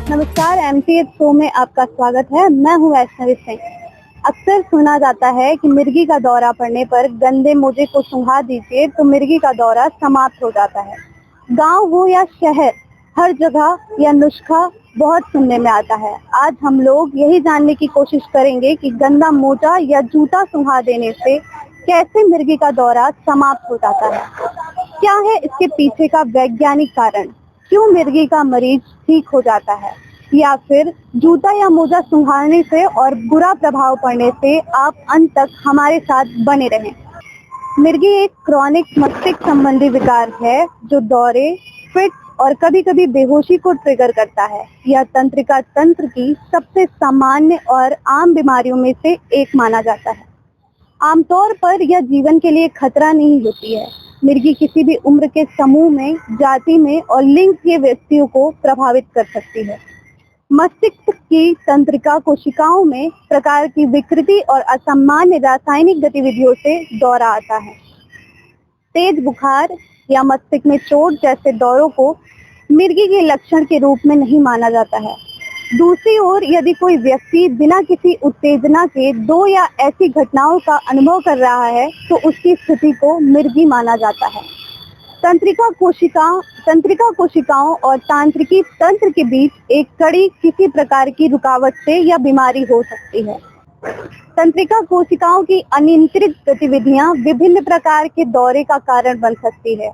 नमस्कार, MCH show में आपका स्वागत है। मैं हूँ वैष्णवी सिंह। अक्सर सुना जाता है कि मिर्गी का दौरा पड़ने पर गंदे मोजे को सुंघा दीजिए तो मिर्गी का दौरा समाप्त हो जाता है। गांव हो या शहर, हर जगह यह नुस्खा बहुत सुनने में आता है। आज हम लोग यही जानने की कोशिश करेंगे कि गंदा मोजा या जूता सुंघा देने से कैसे मिर्गी का दौरा समाप्त हो जाता है। क्या है इसके पीछे का वैज्ञानिक कारण? क्यों मिर्गी का मरीज ठीक हो जाता है, या फिर जूता या मोजा सुंघाने से और बुरा प्रभाव पड़ने से आप अंत तक हमारे साथ बने रहें। मिर्गी एक क्रॉनिक मस्तिष्क संबंधी विकार है जो दौरे, फिट और कभी-कभी बेहोशी को ट्रिगर करता है। यह तंत्रिका तंत्र की सबसे सामान्य और आम बीमारियों में से एक माना जाता है। आमतौर पर यह जीवन के लिए खतरा नहीं होती है। मिर्गी किसी भी उम्र के समूह में, जाति में और लिंग के व्यक्तियों को प्रभावित कर सकती है। मस्तिष्क की तंत्रिका कोशिकाओं में प्रकार की विकृति और असामान्य रासायनिक गतिविधियों से दौरा आता है। तेज बुखार या मस्तिष्क में चोट जैसे दौरों को मिर्गी के लक्षण के रूप में नहीं माना जाता है। दूसरी ओर, यदि कोई व्यक्ति बिना किसी उत्तेजना के 2 या ऐसी घटनाओं का अनुभव कर रहा है तो उसकी स्थिति को मिर्गी माना जाता है। तंत्रिका कोशिकाओं और तांत्रिकी तंत्र के बीच एक कड़ी किसी प्रकार की रुकावट से या बीमारी हो सकती है। तंत्रिका कोशिकाओं की अनियंत्रित गतिविधियां विभिन्न प्रकार के दौरे का कारण बन सकती है।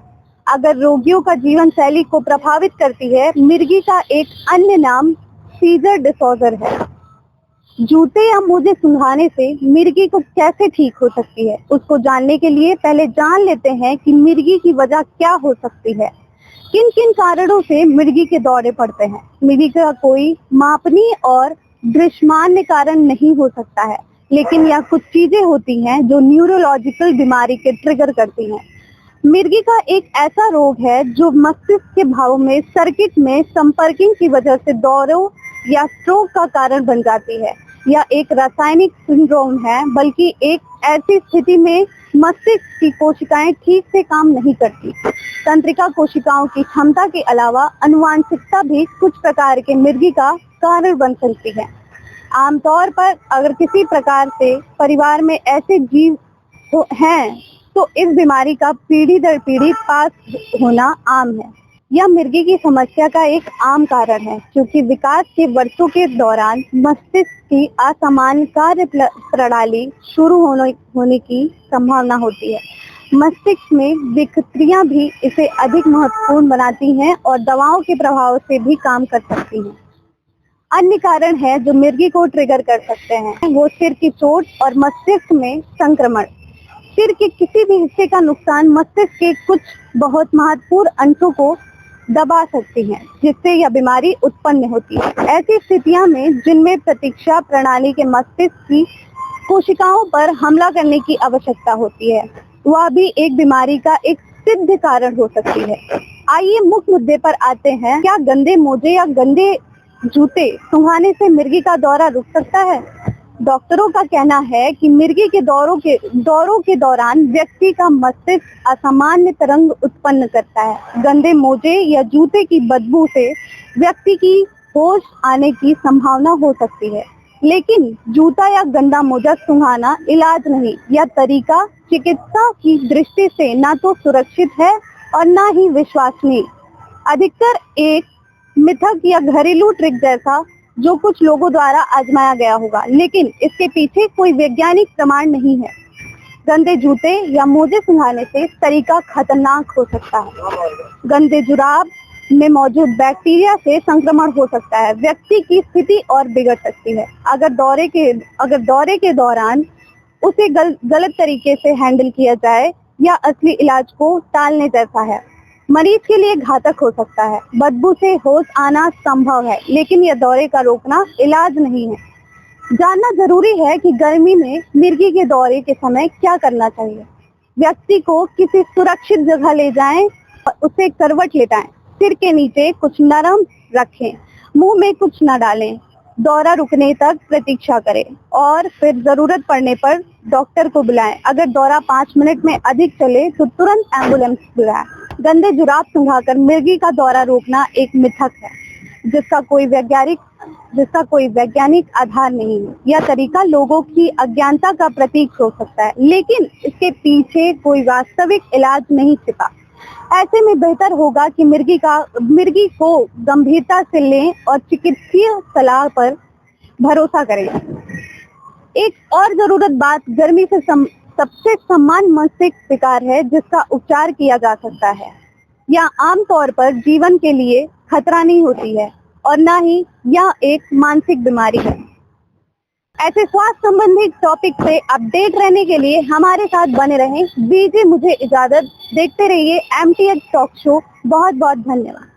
अगर रोगियों का जीवन शैली को प्रभावित करती है, मिर्गी का एक अन्य नाम सीजर डिसऑर्डर है। जूते या मोजे सुंघाने से मिर्गी को कैसे ठीक हो सकती है, उसको जानने के लिए पहले जान लेते हैं कि मिर्गी की वजह क्या हो सकती है। किन किन कारणों से मिर्गी के दौरे पड़ते हैं। मिर्गी का कोई मापनीय और दृश्यमान कारण नहीं हो सकता है, लेकिन यह कुछ चीजें होती हैं जो न्यूरोलॉजिकल बीमारी के ट्रिगर करती हैं। मिर्गी का एक ऐसा रोग है जो मस्तिष्क के भागों में सर्किट में संपर्किंग की वजह से दौरों या स्ट्रोक का कारण बन जाती है। यह एक रासायनिक सिंड्रोम है, बल्कि एक ऐसी स्थिति में मस्तिष्क की कोशिकाएं ठीक से काम नहीं करती। तंत्रिका कोशिकाओं की क्षमता के अलावा आनुवंशिकता भी कुछ प्रकार के मिर्गी का कारण बन सकती है। आमतौर पर अगर किसी प्रकार से परिवार में ऐसे जीव हैं तो इस बीमारी का पीढ़ी दर पीढ़ी पास होना आम है। यह मिर्गी की समस्या का एक आम कारण है, क्योंकि विकास के वर्षों के दौरान मस्तिष्क की असामान्य कार्य प्रणाली शुरू होने की संभावना होती है। मस्तिष्क में विकृतियां भी इसे अधिक महत्वपूर्ण बनाती हैं और दवाओं के प्रभाव से भी काम कर सकती हैं। अन्य कारण है जो मिर्गी को ट्रिगर कर सकते हैं, वो सिर की चोट और मस्तिष्क में संक्रमण। सिर के किसी भी हिस्से का नुकसान मस्तिष्क के कुछ बहुत महत्वपूर्ण अंशों को दबा सकती है, जिससे यह बीमारी उत्पन्न होती है। ऐसी स्थितियों में जिनमें प्रतीक्षा प्रणाली के मस्तिष्क की कोशिकाओं पर हमला करने की आवश्यकता होती है, वह भी एक बीमारी का एक सिद्ध कारण हो सकती है। आइए मुख्य मुद्दे पर आते हैं। क्या गंदे मोजे या गंदे जूते सुंघाने से मिर्गी का दौरा रुक सकता है? डॉक्टरों का कहना है कि मिर्गी के दौरों के दौरान व्यक्ति का मस्तिष्क असामान्य तरंग उत्पन्न करता है। गंदे मोजे या जूते की बदबू से व्यक्ति की होश आने की संभावना हो सकती है, लेकिन जूता या गंदा मोजा सुंघाना इलाज नहीं। यह तरीका चिकित्सा की दृष्टि से ना तो सुरक्षित है और ना ही विश्वसनीय। अधिकतर एक मिथक या घरेलू ट्रिक जैसा जो कुछ लोगों द्वारा आजमाया गया होगा, लेकिन इसके पीछे कोई वैज्ञानिक प्रमाण नहीं है। गंदे जूते या मोजे सुंघाने से तरीका खतरनाक हो सकता है। गंदे जुराब में मौजूद बैक्टीरिया से संक्रमण हो सकता है। व्यक्ति की स्थिति और बिगड़ सकती है अगर दौरे के दौरान उसे गलत तरीके से हैंडल किया जाए या असली इलाज को टालने जैसा है। मरीज के लिए घातक हो सकता है। बदबू से होश आना संभव है, लेकिन यह दौरे का रोकना इलाज नहीं है। जानना जरूरी है कि गर्मी में मिर्गी के दौरे के समय क्या करना चाहिए। व्यक्ति को किसी सुरक्षित जगह ले जाएं और उसे करवट लेटाएं। सिर के नीचे कुछ नरम रखें, मुंह में कुछ न डालें। दौरा रुकने तक प्रतीक्षा करें और फिर जरूरत पड़ने पर डॉक्टर को बुलाएं। अगर दौरा 5 मिनट में अधिक चले तो तुरंत एम्बुलेंस बुलाएं। गंदे जुराब सुंघाकर मिर्गी का दौरा रोकना एक मिथक है। जिसका कोई वैज्ञानिक आधार नहीं है। यह तरीका लोगों की अज्ञानता का प्रतीक हो सकता है, लेकिन इसके पीछे कोई वास्तविक इलाज नहीं छिपा। ऐसे में बेहतर होगा कि मिर्गी को गंभीरता से लें और चिकित्सीय सलाह पर भरोसा करें। एक और जरूरत बात, गर्मी से सबसे समान मानसिक विकार है जिसका उपचार किया जा सकता है। यह आमतौर पर जीवन के लिए खतरा नहीं होती है और न ही यह एक मानसिक बीमारी है। ऐसे स्वास्थ्य संबंधित टॉपिक से अपडेट रहने के लिए हमारे साथ बने रहें। दीजिए मुझे इजाजत, देखते रहिए MTH टॉक शो। बहुत बहुत धन्यवाद।